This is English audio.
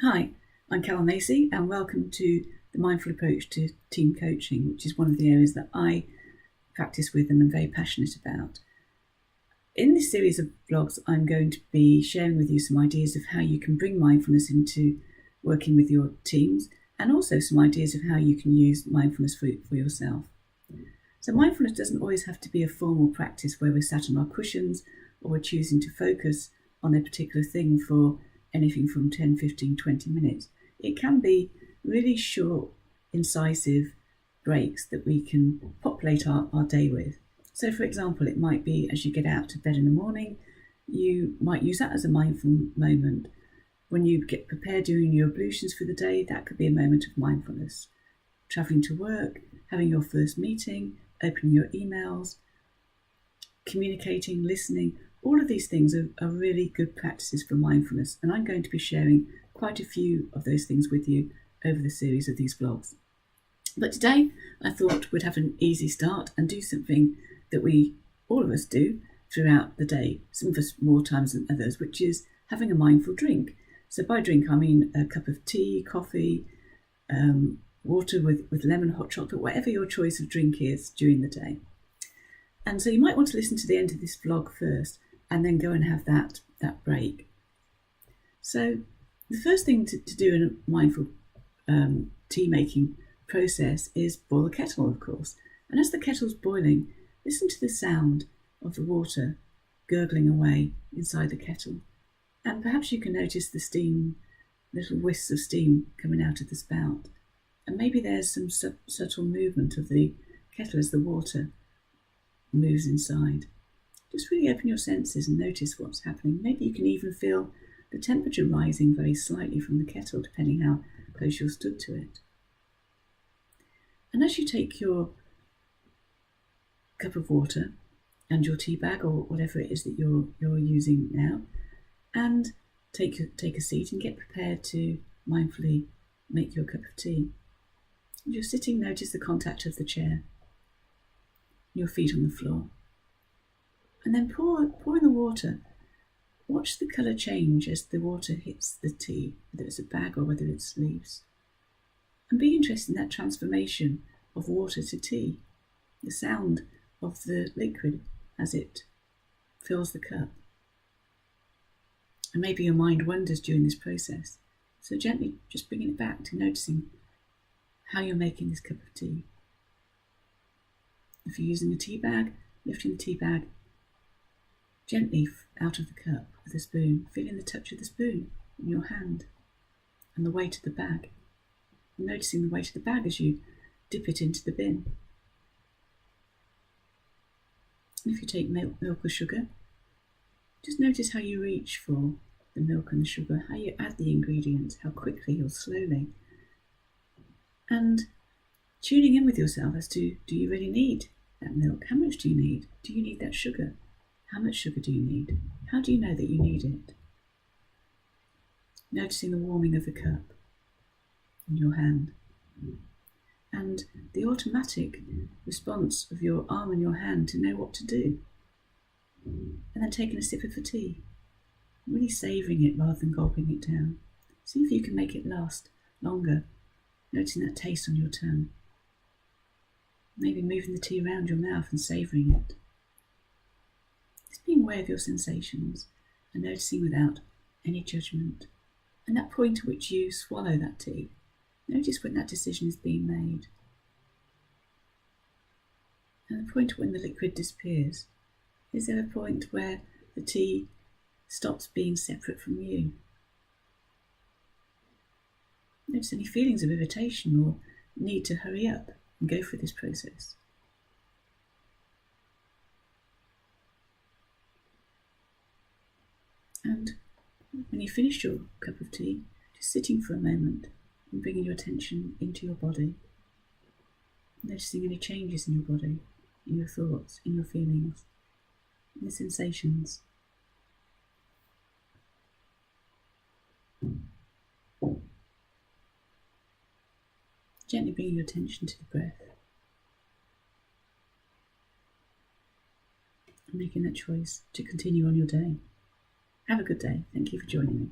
Hi, I'm Carol Macy and welcome to the Mindful Approach to Team Coaching, which is one of the areas that I practice with and am very passionate about. In this series of blogs, I'm going to be sharing with you some ideas of how you can bring mindfulness into working with your teams, and also some ideas of how you can use mindfulness for yourself. So mindfulness doesn't always have to be a formal practice where we're sat on our cushions or we're choosing to focus on a particular thing for anything from 10, 15, 20 minutes. It can be really short, incisive breaks that we can populate our day with. So for example, it might be as you get out to bed in the morning, you might use that as a mindful moment. When you get prepared doing your ablutions for the day, that could be a moment of mindfulness. Travelling to work, having your first meeting, opening your emails, communicating, listening, all of these things are really good practices for mindfulness, and I'm going to be sharing quite a few of those things with you over the series of these vlogs. But today I thought we'd have an easy start and do something that all of us do throughout the day, some of us more times than others, which is having a mindful drink. So by drink I mean a cup of tea, coffee, water with lemon, hot chocolate, whatever your choice of drink is during the day. And so you might want to listen to the end of this vlog first and then go and have that break. So the first thing to do in a mindful tea making process is boil the kettle, of course. And as the kettle's boiling, listen to the sound of the water gurgling away inside the kettle. And perhaps you can notice the steam, little wisps of steam coming out of the spout. And maybe there's some subtle movement of the kettle as the water moves inside. Just really open your senses and notice what's happening. Maybe you can even feel the temperature rising very slightly from the kettle, depending how close you're stood to it. And as you take your cup of water and your tea bag or whatever it is that you're using now, and take a seat and get prepared to mindfully make your cup of tea. As you're sitting, notice the contact of the chair, your feet on the floor. And then pour in the water. Watch the colour change as the water hits the tea, whether it's a bag or whether it's leaves. And be interested in that transformation of water to tea, the sound of the liquid as it fills the cup. And maybe your mind wanders during this process, so gently just bringing it back to noticing how you're making this cup of tea. If you're using a tea bag, lifting the tea bag gently out of the cup with a spoon, feeling the touch of the spoon in your hand and the weight of the bag. And noticing the weight of the bag as you dip it into the bin. And if you take milk or sugar, just notice how you reach for the milk and the sugar, how you add the ingredients, how quickly or slowly. And tuning in with yourself as to, do you really need that milk? How much do you need? Do you need that sugar? How much sugar do you need? How do you know that you need it? Noticing the warming of the cup in your hand. And the automatic response of your arm and your hand to know what to do. And then taking a sip of the tea. Really savouring it rather than gulping it down. See if you can make it last longer. Noticing that taste on your tongue. Maybe moving the tea around your mouth and savouring it. Just being aware of your sensations and noticing without any judgment. And that point at which you swallow that tea, notice when that decision is being made. And the point when the liquid disappears, is there a point where the tea stops being separate from you? Notice any feelings of irritation or need to hurry up and go through this process. And when you finish your cup of tea, just sitting for a moment and bringing your attention into your body, noticing any changes in your body, in your thoughts, in your feelings, in the sensations. Gently bringing your attention to the breath and making that choice to continue on your day. Have a good day. Thank you for joining me.